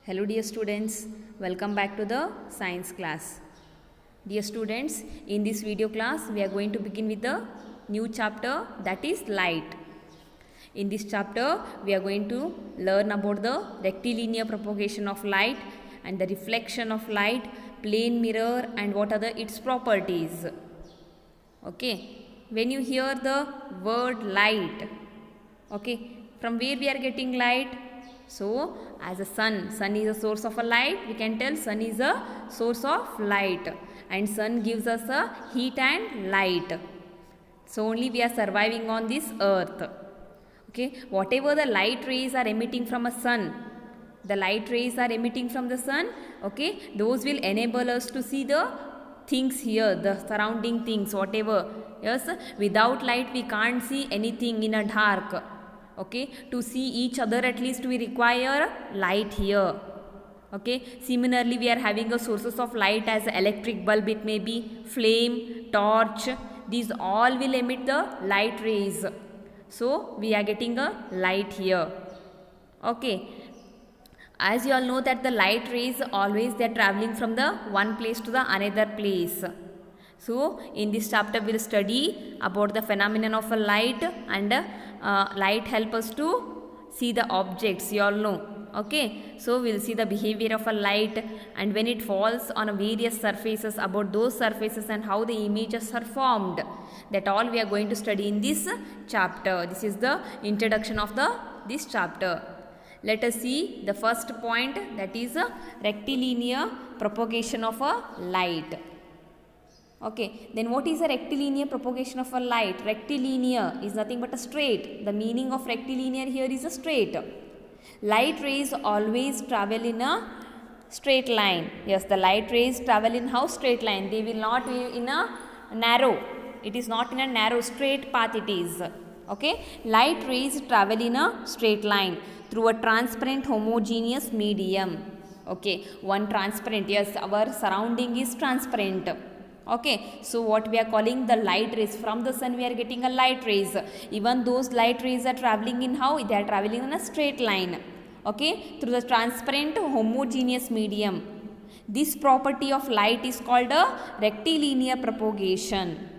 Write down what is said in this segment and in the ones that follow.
Hello dear students, welcome back to the science class. Dear students, in this video class we are going to begin with the new chapter, that is light. In this chapter we are going to learn about the rectilinear propagation of light and the reflection of light, plane mirror, and what are its properties. Okay, when you hear the word light, okay, from where we are getting light? So, as a sun is a source of a light, we can tell sun is a source of light, and sun gives us a heat and light. So, only we are surviving on this earth. Okay, whatever the light rays are emitting from a sun, the light rays are emitting from the sun, okay, those will enable us to see the things here, the surrounding things, whatever. Yes, without light we can't see anything in a dark. Okay, to see each other at least we require light here. Okay, similarly we are having a sources of light as electric bulb, it may be flame, torch, these all will emit the light rays. So we are getting a light here. Okay, as you all know that the light rays always they are traveling from the one place to the another place. So in this chapter we will study about the phenomenon of a light, and light help us to see the objects, you all know. Okay, so we will see the behavior of a light and when it falls on a various surfaces, about those surfaces and how the images are formed. That all we are going to study in this chapter. This is the introduction of this chapter. Let us see the first point, that is a rectilinear propagation of a light. Okay, then what is a rectilinear propagation of a light? Rectilinear is nothing but a straight. The meaning of rectilinear here is a straight. Light rays always travel in a straight line. Yes, the light rays travel in how? Straight line. They will not be in a narrow. It is not in a narrow, straight path it is. Okay, light rays travel in a straight line through a transparent homogeneous medium. Okay, one transparent, yes, our surrounding is transparent. Okay, so what we are calling the light rays, from the sun we are getting a light rays. Even those light rays are traveling in how? They are traveling in a straight line. Okay, through the transparent homogeneous medium. This property of light is called a rectilinear propagation.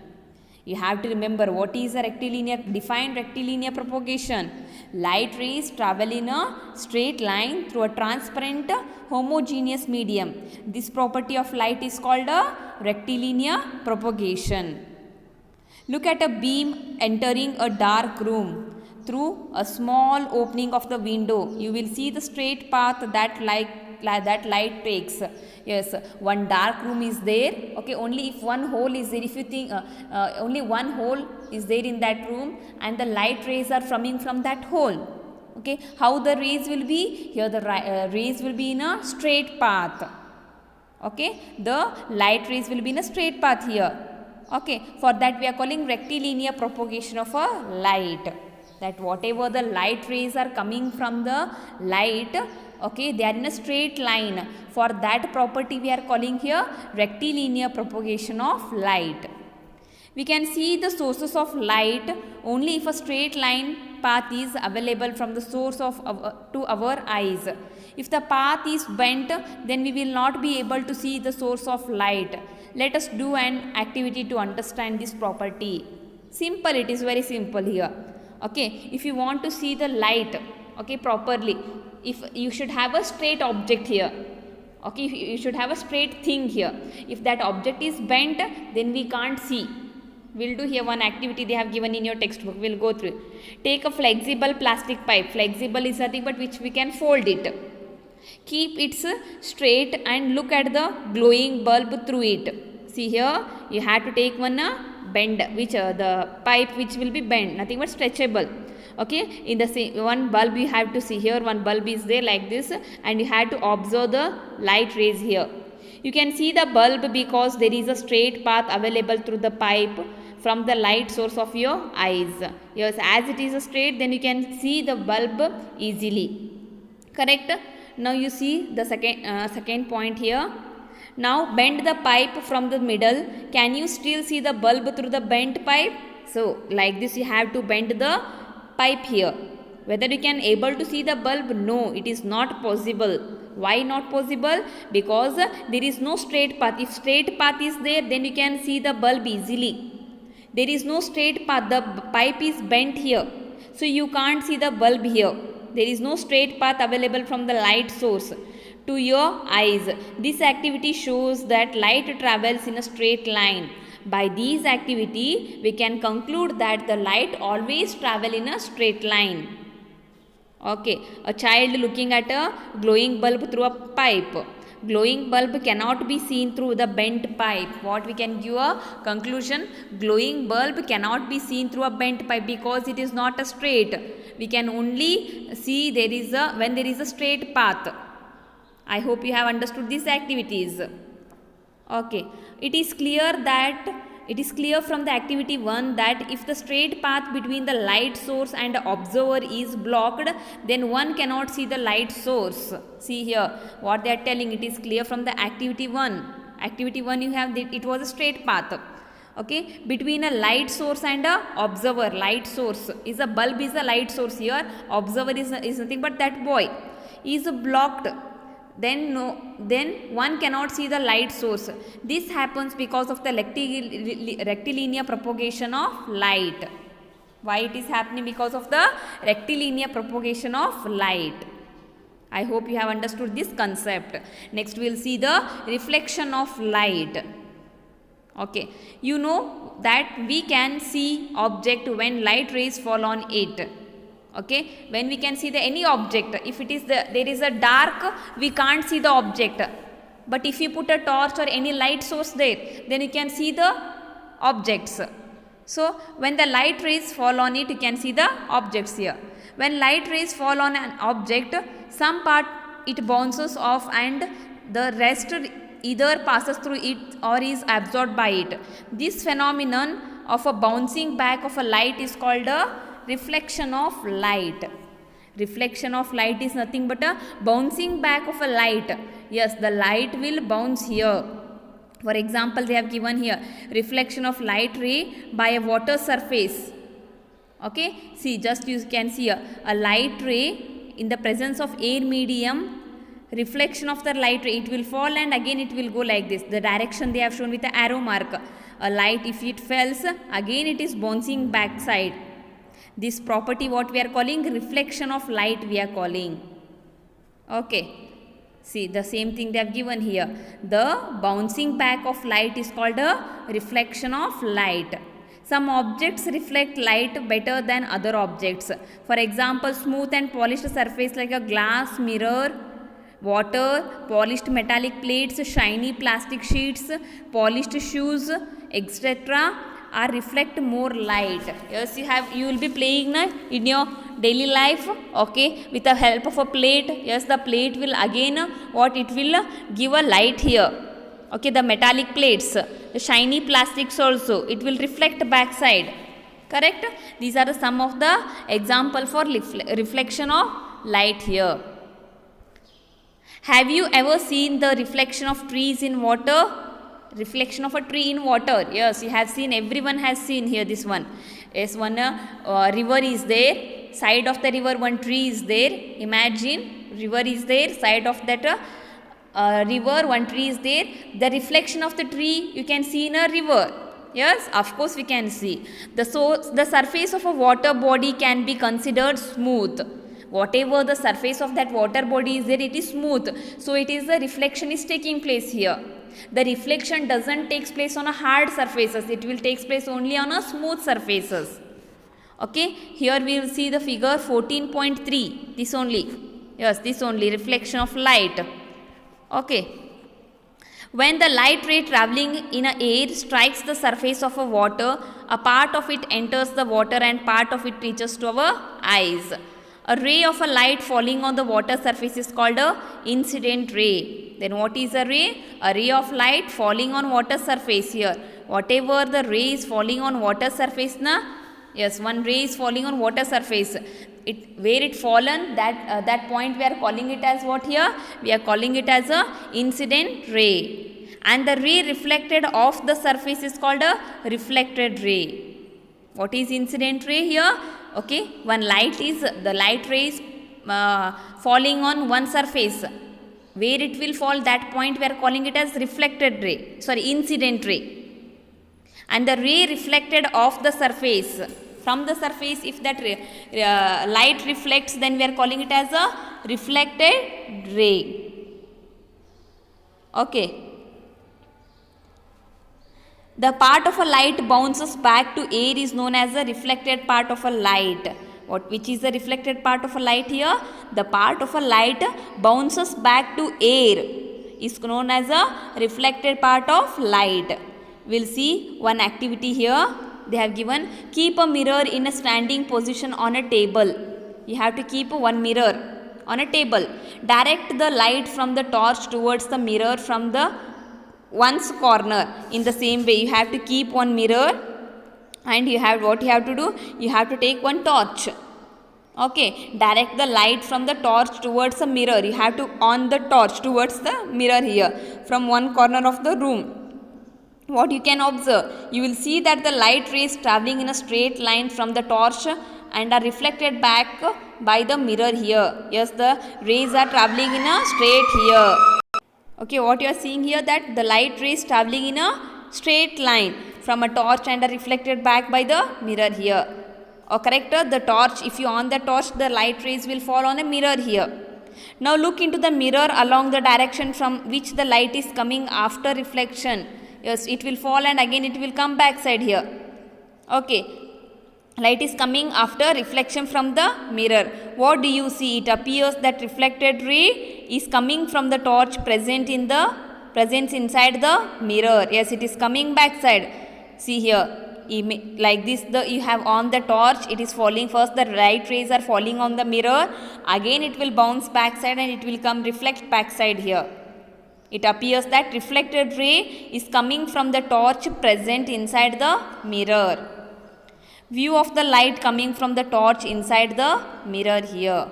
You have to remember what is a rectilinear, define rectilinear propagation. Light rays travel in a straight line through a transparent homogeneous medium. This property of light is called a rectilinear propagation. Look at a beam entering a dark room. Through a small opening of the window, you will see the straight path that light takes. Yes, one dark room is there. Okay, only if one hole is there, if you think only one hole is there in that room and the light rays are coming from that hole. Okay, how the rays will be? Here the rays will be in a straight path. Okay, the light rays will be in a straight path here. Okay, for that we are calling rectilinear propagation of a light. That whatever the light rays are coming from the light, okay, they are in a straight line. For that property we are calling here rectilinear propagation of light. We can see the sources of light only if a straight line path is available from the source of to our eyes. If the path is bent, then we will not be able to see the source of light. Let us do an activity to understand this property. Simple, it is very simple here. Okay, if you want to see the light, okay, properly, if you should have a straight object here. Okay, you should have a straight thing here. If that object is bent, then we can't see. We'll do here one activity they have given in your textbook. We'll go through. Take a flexible plastic pipe. Flexible is nothing but which we can fold it. Keep it straight and look at the glowing bulb through it. See here, you have to take one bend, which the pipe which will be bent, nothing but stretchable. Okay, in the same one bulb you have to see here, one bulb is there like this, and you have to observe the light rays here. You can see the bulb because there is a straight path available through the pipe from the light source of your eyes. Yes, as it is a straight, then you can see the bulb easily. Correct? Now you see the second point here. Now bend the pipe from the middle. Can you still see the bulb through the bent pipe? So like this you have to bend the pipe here. Whether you can able to see the bulb? No, it is not possible. Why not possible? Because there is no straight path. If straight path is there, then you can see the bulb easily. There is no straight path. The pipe is bent here, so you can't see the bulb here. There is no straight path available from the light source to your eyes. This activity shows that light travels in a straight line. By these activity, we can conclude that the light always travel in a straight line. Okay, a child looking at a glowing bulb through a pipe. Glowing bulb cannot be seen through the bent pipe. What we can give a conclusion? Glowing bulb cannot be seen through a bent pipe because it is not a straight. We can only see when there is a straight path. I hope you have understood these activities. Okay, it is clear from the activity 1 that if the straight path between the light source and the observer is blocked, then one cannot see the light source. See here what they are telling. It is clear from the activity 1. Activity 1 you have it was a straight path. Okay, between a light source and a observer. Light source is a bulb is a light source here. Observer is nothing but that boy is blocked. Then one cannot see the light source. This happens because of the rectilinear propagation of light. Why it is happening? Because of the rectilinear propagation of light. I hope you have understood this concept. Next we will see the reflection of light. Okay, you know that we can see object when light rays fall on it. Okay, when we can see any object, if it is there is a dark, we can't see the object, but if you put a torch or any light source there, then you can see the objects. So when the light rays fall on it, you can see the objects here. When light rays fall on an object, some part it bounces off and the rest either passes through it or is absorbed by it. This phenomenon of a bouncing back of a light is called a reflection of light. Reflection of light is nothing but a bouncing back of a light. Yes, the light will bounce here. For example, they have given here reflection of light ray by a water surface. Okay, see, just you can see a light ray in the presence of air medium. Reflection of the light ray, it will fall and again it will go like this. The direction they have shown with the arrow mark. A light, if it falls, again it is bouncing backside. This property what we are calling reflection of light we are calling. Okay, see, the same thing they have given here. The bouncing back of light is called a reflection of light. Some objects reflect light better than other objects. For example, smooth and polished surface like a glass, mirror, water, polished metallic plates, shiny plastic sheets, polished shoes, etc. are reflect more light. Yes, you will be playing in your daily life, okay, with the help of a plate. Yes, the plate will again it will give a light here. Okay, the metallic plates, the shiny plastics also, it will reflect backside. Correct? These are some of the example for reflection of light here. Have you ever seen the reflection of trees in water? Reflection of a tree in water. Yes, you have seen, everyone has seen here this one. Yes, one river is there, side of the river one tree is there. Imagine, river is there, side of that river one tree is there. The reflection of the tree you can see in a river. Yes, of course we can see. The surface of a water body can be considered smooth. Whatever the surface of that water body is there, it is smooth. So it is the reflection is taking place here. The reflection doesn't take place on a hard surfaces. It will take place only on a smooth surfaces. Okay. Here we will see the figure 14.3. This only. Yes, this only reflection of light. Okay. When the light ray traveling in a air strikes the surface of a water, a part of it enters the water and part of it reaches to our eyes. A ray of a light falling on the water surface is called a incident ray. Then what is a ray? A ray of light falling on water surface here. Whatever the ray is falling on water surface yes, one ray is falling on water surface. Where it fallen, that point we are calling it as what here? We are calling it as a incident ray. And the ray reflected off the surface is called a reflected ray. What is incident ray here? Okay, one light is the light rays falling on one surface. Where it will fall, that point we are calling it as reflected ray, sorry, incident ray. And the ray reflected off the surface, from the surface, if that light reflects, then we are calling it as a reflected ray. Okay. The part of a light bounces back to air is known as the reflected part of a light. Which is the reflected part of a light here? The part of a light bounces back to air is known as a reflected part of light. We'll see one activity here. They have given, keep a mirror in a standing position on a table. You have to keep one mirror on a table. Direct the light from the torch towards the mirror from the one's corner. In the same way, you have to keep one mirror, and what you have to do? You have to take one torch. Okay, direct the light from the torch towards a mirror. You have to on the torch towards the mirror here from one corner of the room. What you can observe? You will see that the light rays traveling in a straight line from the torch and are reflected back by the mirror here. Yes, the rays are traveling in a straight here. Okay, what you are seeing here, that the light rays traveling in a straight line from a torch and are reflected back by the mirror here. Correct? The torch, if you on the torch, the light rays will fall on a mirror here. Now look into the mirror along the direction from which the light is coming after reflection. Yes, it will fall and again it will come back side here. Okay, light is coming after reflection from the mirror. What do you see? It appears that reflected ray is coming from the torch present inside the mirror. Yes, it is coming back side. See here, like this, you have on the torch, it is falling first, the light rays are falling on the mirror, again it will bounce back side and it will come reflect back side here. It appears that reflected ray is coming from the torch present inside the mirror. View of the light coming from the torch inside the mirror here.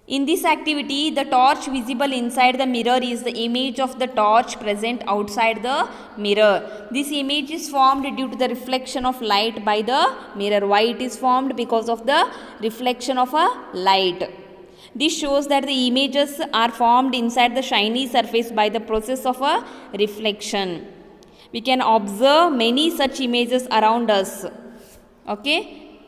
In this activity, the torch visible inside the mirror is the image of the torch present outside the mirror. This image is formed due to the reflection of light by the mirror. Why it is formed? Because of the reflection of a light. This shows that the images are formed inside the shiny surface by the process of a reflection. We can observe many such images around us. Okay.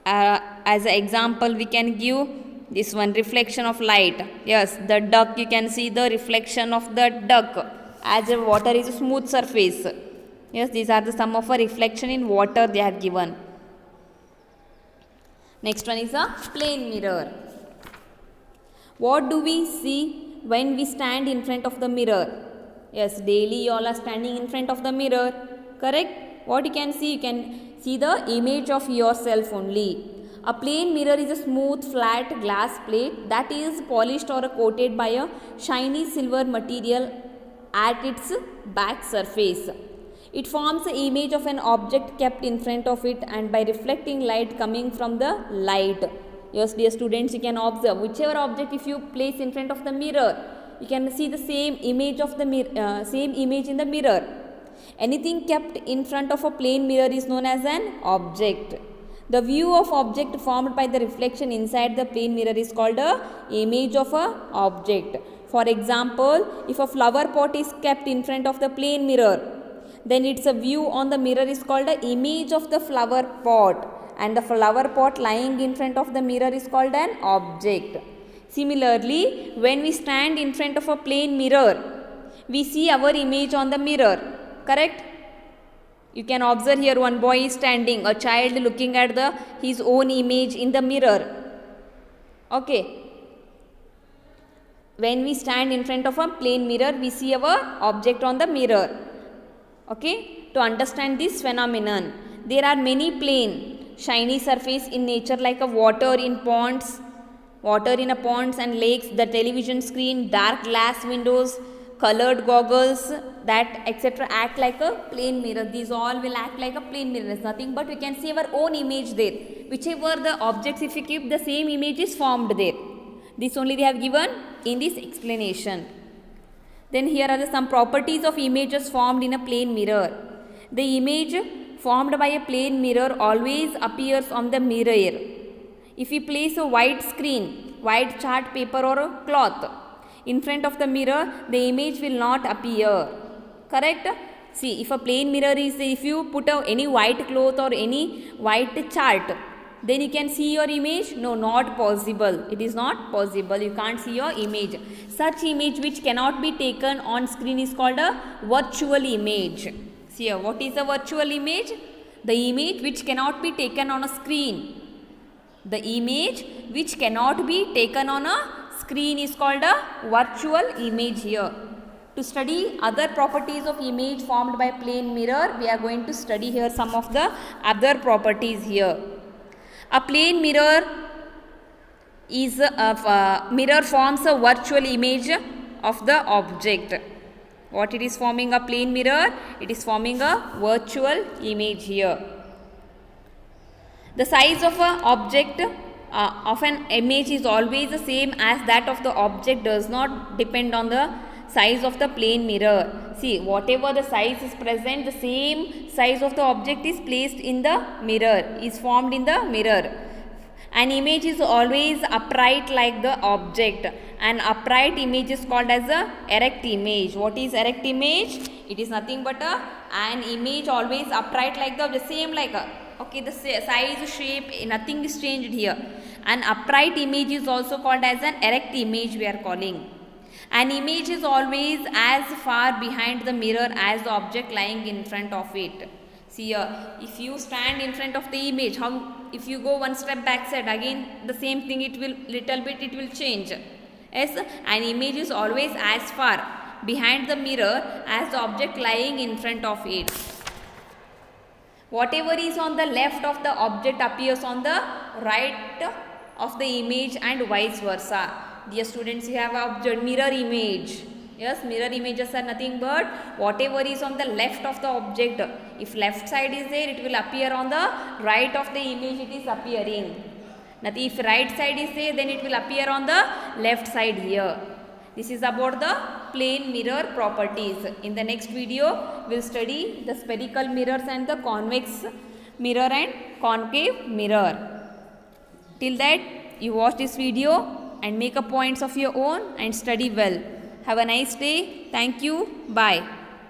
As an example, we can give this one, reflection of light. Yes, the duck, you can see the reflection of the duck as the water is a smooth surface. Yes, these are the sum of a reflection in water they have given. Next one is a plane mirror. What do we see when we stand in front of the mirror? Yes, daily you all are standing in front of the mirror. Correct? What you can see? You can see the image of yourself only. A plane mirror is a smooth, flat glass plate that is polished or coated by a shiny silver material at its back surface. It forms the image of an object kept in front of it and by reflecting light coming from the light. Yes, dear students, you can observe whichever object if you place in front of the mirror, you can see the same image of the same image in the mirror. Anything kept in front of a plane mirror is known as an object. The view of object formed by the reflection inside the plane mirror is called a image of a object. For example, if a flower pot is kept in front of the plane mirror, then its a view on the mirror is called a image of the flower pot, and the flower pot lying in front of the mirror is called an object. Similarly, when we stand in front of a plane mirror, we see our image on the mirror. Correct? You can observe here one boy is standing, a child looking at his own image in the mirror. Okay. When we stand in front of a plane mirror, we see our object on the mirror. Okay. To understand this phenomenon, there are many plane, shiny surface in nature like a water in ponds and lakes, the television screen, dark glass windows, colored goggles, that etc. act like a plane mirror. These all will act like a plane mirror. It's nothing but we can see our own image there. Whichever the objects, if we keep, the same image is formed there. This only they have given in this explanation. Then here are some properties of images formed in a plane mirror. The image formed by a plane mirror always appears on the mirror. If we place a white screen, white chart paper or a cloth in front of the mirror, the image will not appear. Correct? See, if a plane mirror is, if you put any white cloth or any white chart, then you can see your image? No, not possible. It is not possible. You can't see your image. Such image which cannot be taken on screen is called a virtual image. See here, what is a virtual image? The image which cannot be taken on a screen. The image which cannot be taken on a screen is called a virtual image here. To study other properties of image formed by plane mirror, we are going to study here some of the other properties here. A plane mirror is mirror forms a virtual image of the object. What it is forming? A plane mirror? It is forming a virtual image here. The size of an object of an image is always the same as that of the object, does not depend on the size of the plane mirror. See, whatever the size is present, the same size of the object is placed in the mirror, is formed in the mirror. An image is always upright like the object. An upright image is called as a erect image. What is erect image? It is nothing but an image always upright like the same like a, okay, the size, shape, nothing is changed here. An upright image is also called as an erect image, we are calling. An image is always as far behind the mirror as the object lying in front of it. See here, if you stand in front of the image, how, if you go one step back side, again the same thing, it will little bit, it will change. Yes, an image is always as far behind the mirror as the object lying in front of it. Whatever is on the left of the object appears on the right of the image and vice versa. Dear students, you have observed mirror image. Yes, mirror images are nothing but whatever is on the left of the object. If left side is there, it will appear on the right of the image, it is appearing. Nothing, if right side is there, then it will appear on the left side here. This is about the plane mirror properties. In the next video, we will study the spherical mirrors and the convex mirror and concave mirror. Till that, you watch this video and make up points of your own and study well. Have a nice day. Thank you. Bye.